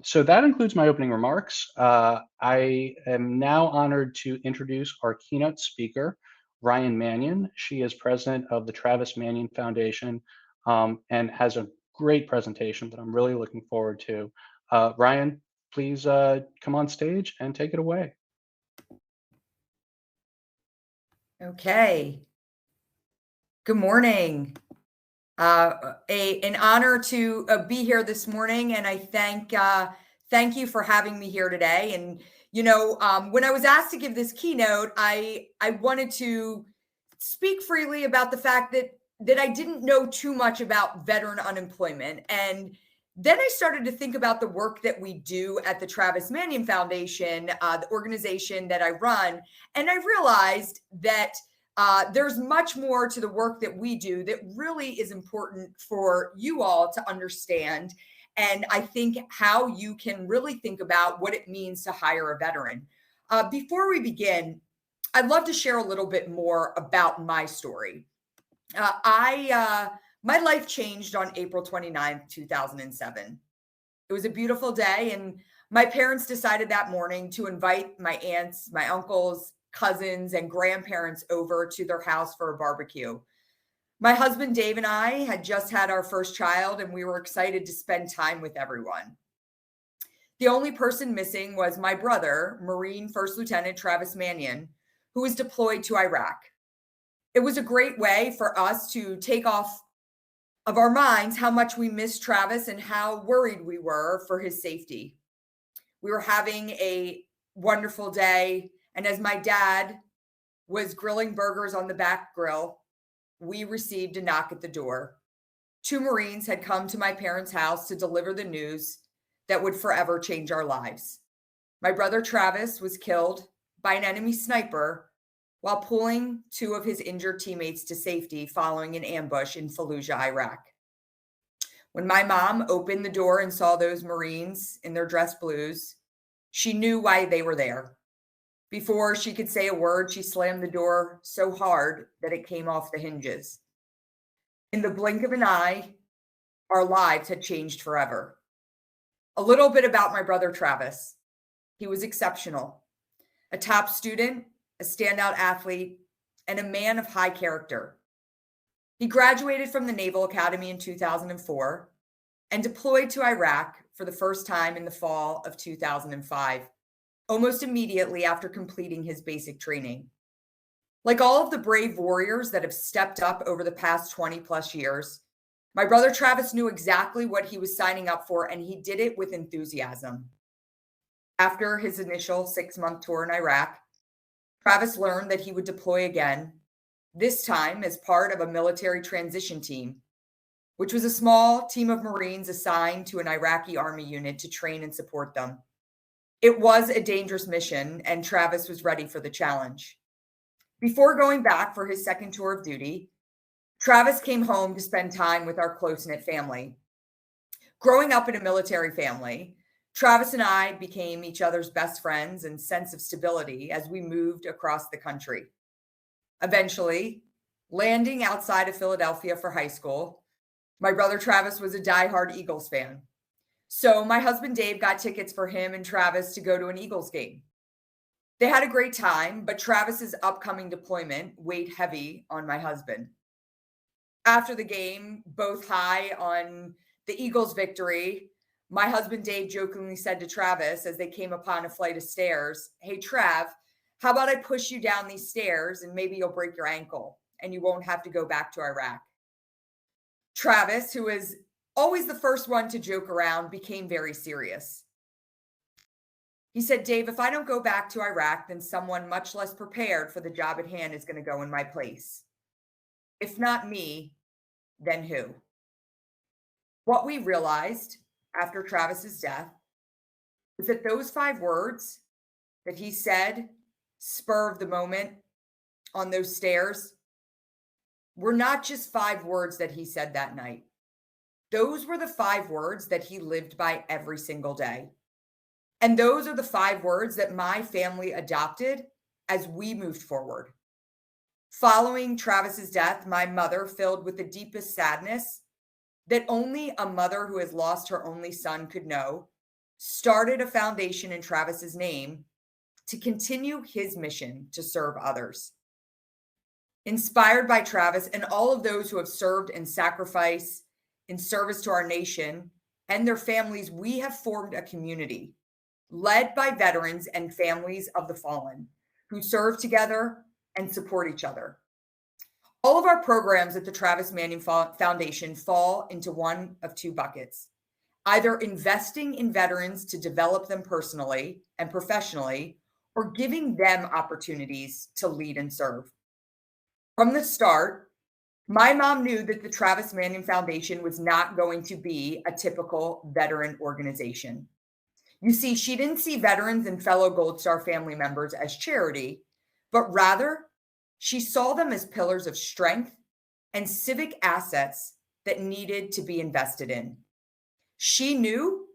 So that includes my opening remarks. I am now honored to introduce our keynote speaker, Ryan Manion. She is president of the Travis Manion Foundation and has a great presentation that I'm really looking forward to. Ryan, please come on stage and take it away. Okay. Good morning. An honor to be here this morning, and I thank you for having me here today. And when I was asked to give this keynote, I wanted to speak freely about the fact that I didn't know too much about veteran unemployment. And then I started to think about the work that we do at the Travis Manion Foundation, the organization that I run, and I realized that there's much more to the work that we do that really is important for you all to understand. And I think how you can really think about what it means to hire a veteran. Before we begin, I'd love to share a little bit more about my story. My life changed on April 29th, 2007. It was a beautiful day, and my parents decided that morning to invite my aunts, my uncles, cousins, and grandparents over to their house for a barbecue. My husband Dave and I had just had our first child, and we were excited to spend time with everyone. The only person missing was my brother, Marine First Lieutenant Travis Manion, who was deployed to Iraq. It was a great way for us to take off of our minds how much we missed Travis and how worried we were for his safety. We were having a wonderful day, and as my dad was grilling burgers on the back grill, we received a knock at the door. Two Marines had come to my parents' house to deliver the news that would forever change our lives. My brother Travis was killed by an enemy sniper while pulling two of his injured teammates to safety following an ambush in Fallujah, Iraq. When my mom opened the door and saw those Marines in their dress blues, she knew why they were there. Before she could say a word, she slammed the door so hard that it came off the hinges. In the blink of an eye, our lives had changed forever. A little bit about my brother Travis. He was exceptional, a top student, a standout athlete, and a man of high character. He graduated from the Naval Academy in 2004 and deployed to Iraq for the first time in the fall of 2005, almost immediately after completing his basic training. Like all of the brave warriors that have stepped up over the past 20 plus years, my brother Travis knew exactly what he was signing up for, and he did it with enthusiasm. After his initial 6-month tour in Iraq, Travis learned that he would deploy again, this time as part of a military transition team, which was a small team of Marines assigned to an Iraqi army unit to train and support them. It was a dangerous mission, and Travis was ready for the challenge. Before going back for his second tour of duty, Travis came home to spend time with our close-knit family. Growing up in a military family, Travis and I became each other's best friends and sense of stability as we moved across the country. Eventually, landing outside of Philadelphia for high school, my brother Travis was a diehard Eagles fan. So my husband Dave got tickets for him and Travis to go to an Eagles game. They had a great time, but Travis's upcoming deployment weighed heavy on my husband. After the game, both high on the Eagles' victory, my husband Dave jokingly said to Travis as they came upon a flight of stairs, "Hey, Trav, how about I push you down these stairs and maybe you'll break your ankle and you won't have to go back to Iraq." Travis, who is always the first one to joke around, became very serious. He said, "Dave, if I don't go back to Iraq, then someone much less prepared for the job at hand is going to go in my place. If not me, then who?" What we realized after Travis's death was that those 5 words that he said, spur of the moment on those stairs, were not just 5 words that he said that night. Those were the 5 words that he lived by every single day. And those are the 5 words that my family adopted as we moved forward. Following Travis's death, my mother, filled with the deepest sadness that only a mother who has lost her only son could know, started a foundation in Travis's name to continue his mission to serve others. Inspired by Travis and all of those who have served and sacrificed in service to our nation and their families, we have formed a community led by veterans and families of the fallen who serve together and support each other. All of our programs at the Travis Manion Foundation fall into one of two buckets: either investing in veterans to develop them personally and professionally, or giving them opportunities to lead and serve. From the start, my mom knew that the Travis Manion Foundation was not going to be a typical veteran organization. You see, she didn't see veterans and fellow Gold Star family members as charity, but rather she saw them as pillars of strength and civic assets that needed to be invested in. She knew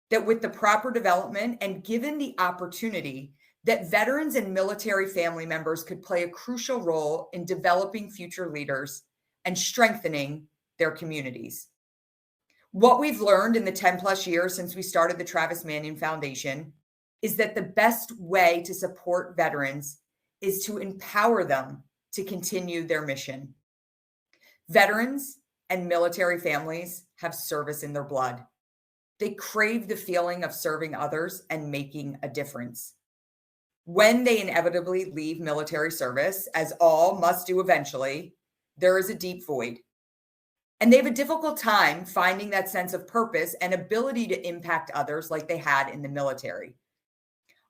that with the proper development and given the opportunity, that veterans and military family members could play a crucial role in developing future leaders and strengthening their communities. What we've learned in the 10 plus years since we started the Travis Manion Foundation is that the best way to support veterans is to empower them to continue their mission. Veterans and military families have service in their blood. They crave the feeling of serving others and making a difference. When they inevitably leave military service, as all must do eventually, there is a deep void. And they have a difficult time finding that sense of purpose and ability to impact others like they had in the military.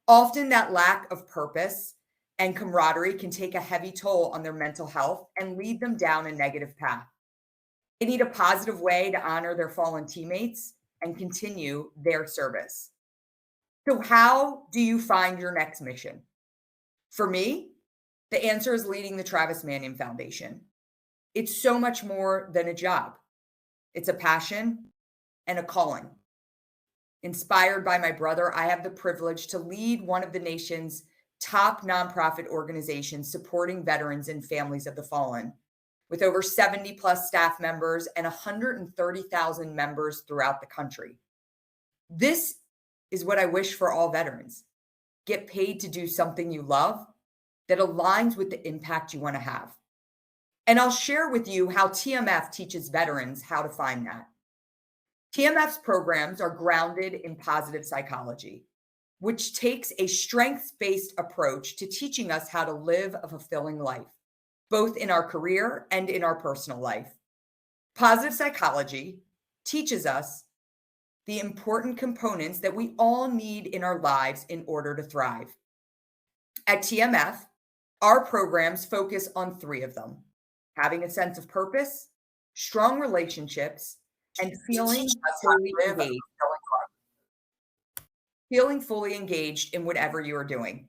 Often that lack of purpose and camaraderie can take a heavy toll on their mental health and lead them down a negative path. They need a positive way to honor their fallen teammates and continue their service. So how do you find your next mission? For me, the answer is leading the Travis Manion Foundation. It's so much more than a job. It's a passion and a calling. Inspired by my brother, I have the privilege to lead one of the nation's top nonprofit organizations supporting veterans and families of the fallen, with over 70 plus staff members and 130,000 members throughout the country. This is what I wish for all veterans. Get paid to do something you love that aligns with the impact you want to have. And I'll share with you how TMF teaches veterans how to find that. TMF's programs are grounded in positive psychology, which takes a strengths-based approach to teaching us how to live a fulfilling life, both in our career and in our personal life. Positive psychology teaches us the important components that we all need in our lives in order to thrive. At TMF, our programs focus on three of them: having a sense of purpose, strong relationships, and feeling fully engaged in whatever you are doing.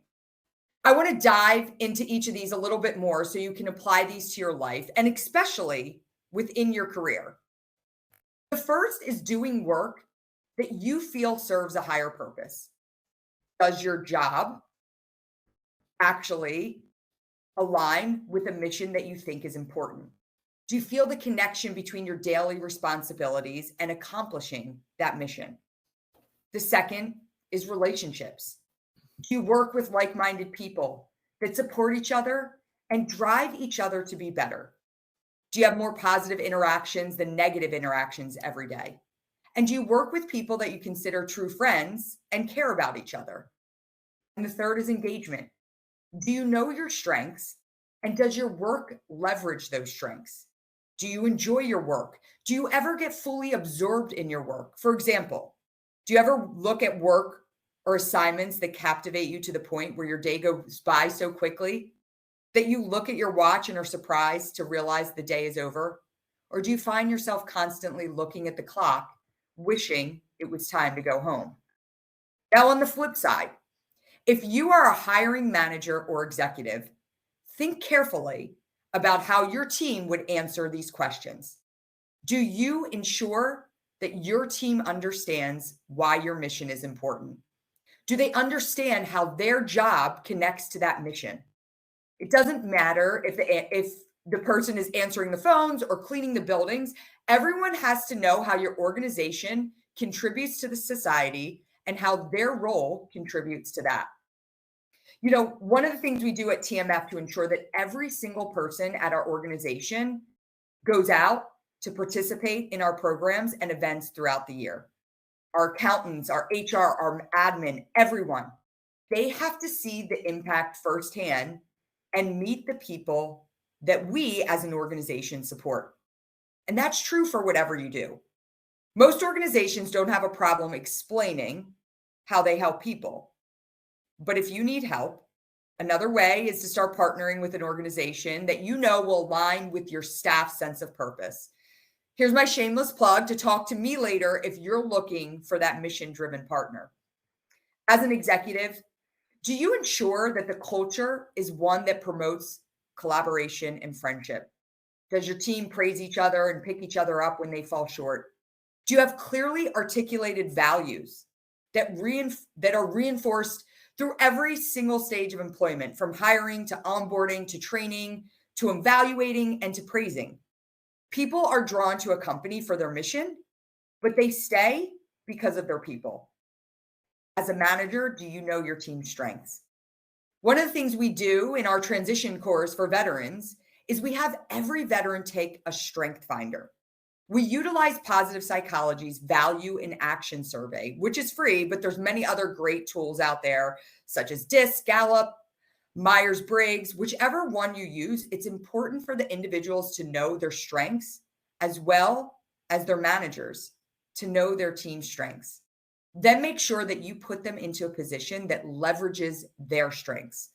I want to dive into each of these a little bit more so you can apply these to your life, and especially within your career. The first is doing work that you feel serves a higher purpose. Does your job actually align with a mission that you think is important? Do you feel the connection between your daily responsibilities and accomplishing that mission? The second is relationships. Do you work with like-minded people that support each other and drive each other to be better? Do you have more positive interactions than negative interactions every day? And do you work with people that you consider true friends and care about each other? And the third is engagement. Do you know your strengths, and does your work leverage those strengths? Do you enjoy your work? Do you ever get fully absorbed in your work? For example, do you ever look at work or assignments that captivate you to the point where your day goes by so quickly that you look at your watch and are surprised to realize the day is over? Or do you find yourself constantly looking at the clock, wishing it was time to go home? Now, on the flip side, if you are a hiring manager or executive, think carefully about how your team would answer these questions. Do you ensure that your team understands why your mission is important? Do they understand how their job connects to that mission? It doesn't matter if the person is answering the phones or cleaning the buildings. Everyone has to know how your organization contributes to the society and how their role contributes to that. You know, one of the things we do at TMF to ensure that every single person at our organization goes out to participate in our programs and events throughout the year. Our accountants, our HR, our admin, everyone, they have to see the impact firsthand and meet the people that we as an organization support. And that's true for whatever you do. Most organizations don't have a problem explaining how they help people. But if you need help, another way is to start partnering with an organization that you know will align with your staff's sense of purpose. Here's my shameless plug to talk to me later if you're looking for that mission-driven partner. As an executive, do you ensure that the culture is one that promotes collaboration and friendship? Does your team praise each other and pick each other up when they fall short? Do you have clearly articulated values that are reinforced through every single stage of employment, from hiring to onboarding to training to evaluating and to praising? People are drawn to a company for their mission, but they stay because of their people. As a manager, do you know your team's strengths? One of the things we do in our transition course for veterans is we have every veteran take a strength finder. We utilize positive psychology's value in action survey, which is free, but there's many other great tools out there, such as DISC, Gallup, Myers-Briggs. Whichever one you use, it's important for the individuals to know their strengths as well as their managers to know their team's strengths. Then make sure that you put them into a position that leverages their strengths.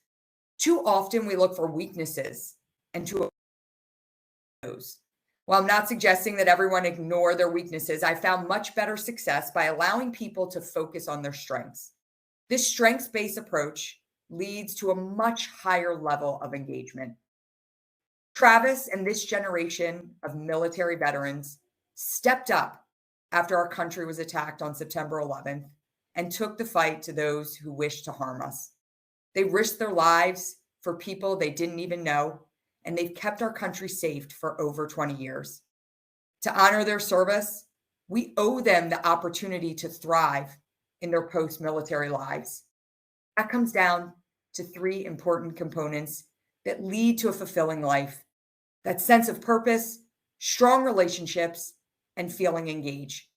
Too often we look for weaknesses and to those. While I'm not suggesting that everyone ignore their weaknesses, I found much better success by allowing people to focus on their strengths. This strengths-based approach leads to a much higher level of engagement. Travis and this generation of military veterans stepped up after our country was attacked on September 11th and took the fight to those who wished to harm us. They risked their lives for people they didn't even know, and they've kept our country safe for over 20 years. To honor their service, we owe them the opportunity to thrive in their post-military lives. That comes down to three important components that lead to a fulfilling life: that sense of purpose, strong relationships, and feeling engaged.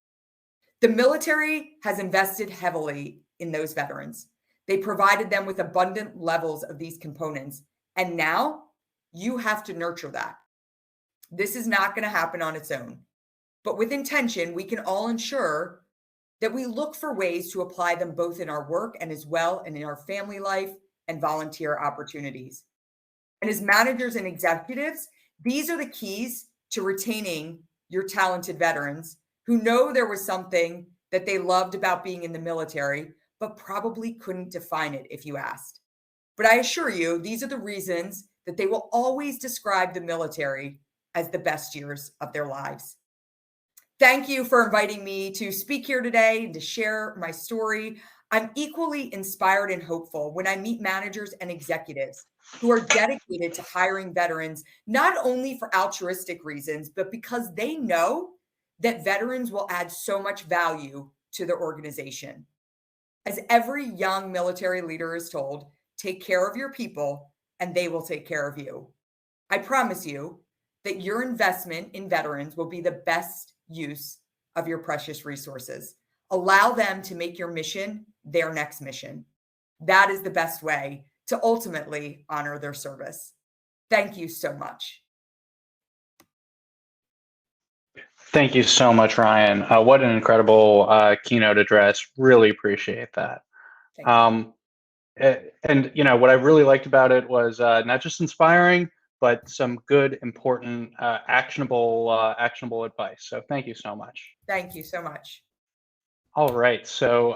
The military has invested heavily in those veterans. They provided them with abundant levels of these components, and now you have to nurture that. This is not going to happen on its own, but with intention, we can all ensure that we look for ways to apply them both in our work and as well and in our family life and volunteer opportunities. And as managers and executives, these are the keys to retaining your talented veterans who know there was something that they loved about being in the military, but probably couldn't define it if you asked. But I assure you, these are the reasons that they will always describe the military as the best years of their lives. Thank you for inviting me to speak here today and to share my story. I'm equally inspired and hopeful when I meet managers and executives who are dedicated to hiring veterans, not only for altruistic reasons, but because they know that veterans will add so much value to their organization. As every young military leader is told, take care of your people and they will take care of you. I promise you that your investment in veterans will be the best use of your precious resources. Allow them to make your mission their next mission. That is the best way to ultimately honor their service. Thank you so much. Thank you so much, Ryan. What an incredible keynote address. Really appreciate that. And you know what I really liked about it was not just inspiring, but some good, important, actionable advice. So thank you so much. Thank you so much. All right. So